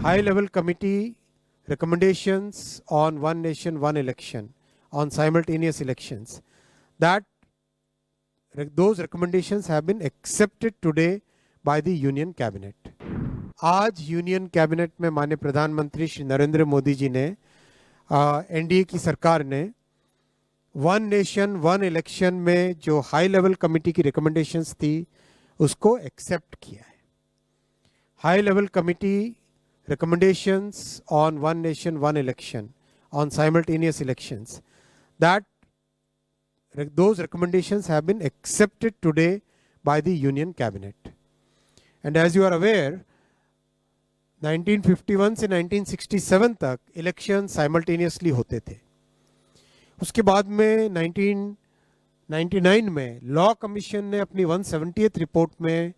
high-level committee recommendations on one nation, one election, on simultaneous elections. Those recommendations have been accepted today by the Union Cabinet. आज union cabinet में माननीय प्रधानमंत्री श्री नरेंद्र मोदी जी ने NDA की सरकार ने वन नेशन वन इलेक्शन में जो हाई लेवल कमेटी की रिकमेंडेशंस थी उसको एक्सेप्ट किया है. High level committee recommendations on one nation, one election, on simultaneous elections, those recommendations have been accepted today by the Union Cabinet. And as you are aware, 1951 से 1967 तक election simultaneously होते थे. उसके बाद में 1999 में लॉ कमीशन ने अपनी 170th रिपोर्ट में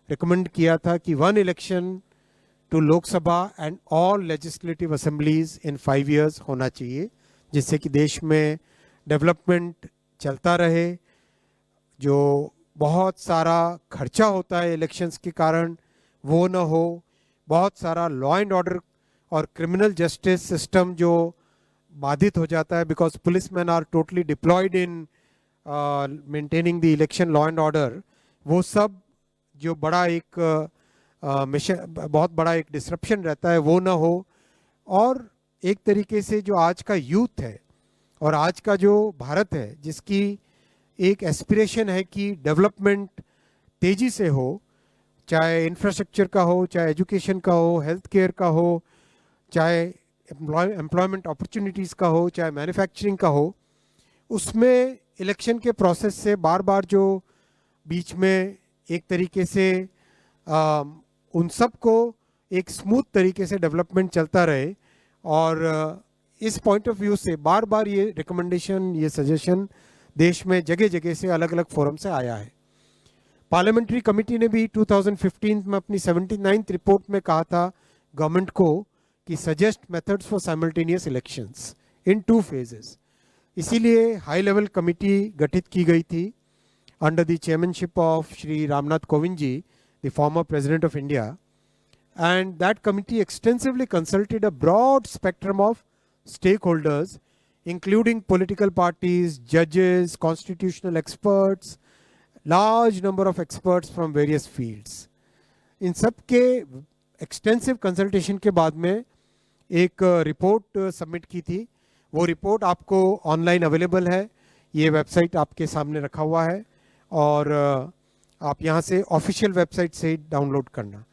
रिकमेंड किया था कि one election to Lok Sabha and all legislative assemblies in 5 years होना चाहिए, जिससे कि देश में डेवलपमेंट चलता रहे. जो बहुत सारा खर्चा होता है इलेक्शंस के कारण वो न हो. बहुत सारा लॉ एंड ऑर्डर और क्रिमिनल जस्टिस सिस्टम जो बाधित हो जाता है because policeman are totally deployed in maintaining the election law and order, वो सब जो बड़ा एक बहुत बड़ा एक डिसरप्शन रहता है वो ना हो. और एक तरीके से जो आज का यूथ है और आज का जो भारत है जिसकी एक एस्पिरेशन है कि डेवलपमेंट तेजी से हो, चाहे इंफ्रास्ट्रक्चर का हो, चाहे एजुकेशन का हो, हेल्थ केयर का हो, चाहे एम्प्लॉयमेंट अपॉर्चुनिटीज़ का हो, चाहे मैन्युफैक्चरिंग का हो, उसमें इलेक्शन के प्रोसेस से बार बार जो बीच में एक तरीके से उन सब को एक स्मूथ तरीके से डेवलपमेंट चलता रहे. और इस पॉइंट ऑफ व्यू से बार बार ये रिकमेंडेशन, ये सजेशन देश में जगह जगह से अलग अलग फोरम से आया है. पार्लियामेंट्री कमेटी ने भी 2015 में अपनी 79th रिपोर्ट में कहा था गवर्नमेंट को कि suggest methods for simultaneous elections in 2 phases. इसीलिए हाई लेवल कमेटी गठित की गई थी under the chairmanship of Shri Ramnath Kovind ji, the former President of India, and that committee extensively consulted a broad spectrum of stakeholders, including political parties, judges, constitutional experts, large number of experts from various fields. इन सब के extensive consultation के बाद में एक report submit की थी. वो report आपको ऑनलाइन अवेलेबल है, ये वेबसाइट आपके सामने रखा हुआ है और आप यहाँ से ऑफिशियल वेबसाइट से डाउनलोड करना.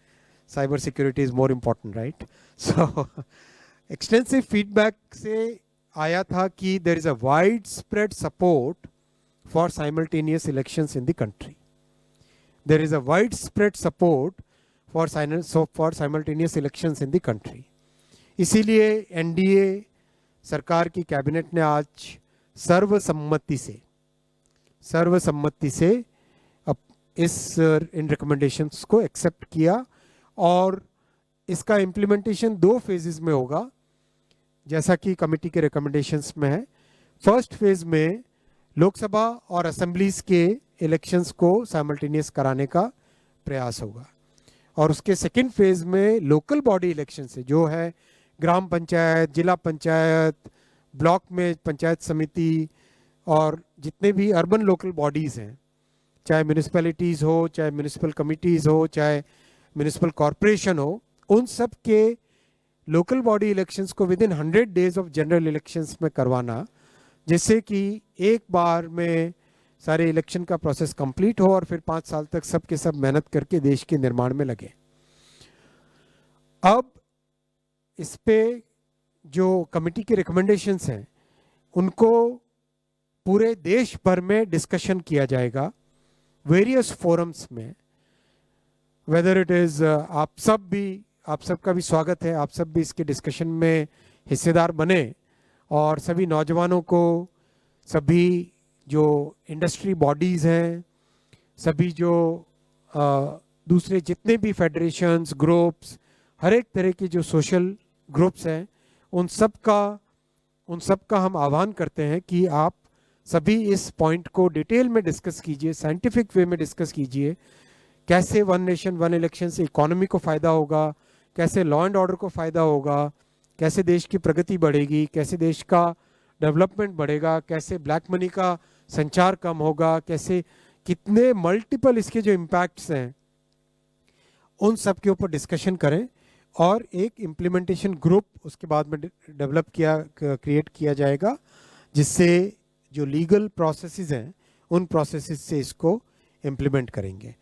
Cyber security is more important, right? So extensive feedback से आया था कि there is a widespread support for simultaneous elections in the country. There is a widespread support for simultaneous elections in the country. इसीलिए NDA सरकार की cabinet ने आज सर्वसम्मति से इन रिकमेंडेशंस को एक्सेप्ट किया और इसका इम्प्लीमेंटेशन 2 phases में होगा जैसा कि कमेटी के रिकमेंडेशंस में है. फर्स्ट फेज में लोकसभा और असेंबलीज के इलेक्शंस को साइमल्टेनियस कराने का प्रयास होगा और उसके सेकंड फेज में लोकल बॉडी इलेक्शन से जो है ग्राम पंचायत, जिला पंचायत, ब्लॉक में पंचायत समिति और जितने भी अर्बन लोकल बॉडीज़ हैं, चाहे म्यूनिसिपैलिटीज़ हो, चाहे म्यूनिसिपल कमिटीज़ हो, चाहे म्यूनिसिपल कॉरपोरेशन हो, उन सब के लोकल बॉडी इलेक्शंस को with in 100 days of general elections में करवाना, जिससे कि एक बार में सारे इलेक्शन का प्रोसेस कंप्लीट हो और फिर 5 साल तक सब के सब मेहनत करके देश के निर्माण में लगे. अब इस पे जो कमेटी के रिकमेंडेशंस हैं उनको पूरे देश भर में डिस्कशन किया जाएगा वेरियस फोरम्स में. वेदर इट इज आप सबका भी स्वागत है, आप सब भी इसके डिस्कशन में हिस्सेदार बने और सभी नौजवानों को, सभी जो इंडस्ट्री बॉडीज़ हैं, सभी जो दूसरे जितने भी फेडरेशंस, ग्रुप्स, हर एक तरह के जो सोशल ग्रुप्स हैं, उन सब का हम आह्वान करते हैं कि आप सभी इस पॉइंट को डिटेल में डिस्कस कीजिए, साइंटिफिक वे में डिस्कस कीजिए. कैसे वन नेशन वन इलेक्शन से इकोनॉमी को फ़ायदा होगा, कैसे लॉ एंड ऑर्डर को फायदा होगा, कैसे देश की प्रगति बढ़ेगी, कैसे देश का डेवलपमेंट बढ़ेगा, कैसे ब्लैक मनी का संचार कम होगा, कैसे कितने मल्टीपल इसके जो इम्पैक्ट्स हैं उन सब के ऊपर डिस्कशन करें और एक इम्प्लीमेंटेशन ग्रुप उसके बाद में क्रिएट किया जाएगा, जिससे जो लीगल प्रोसेसेस हैं उन प्रोसेसेस से इसको इम्प्लीमेंट करेंगे।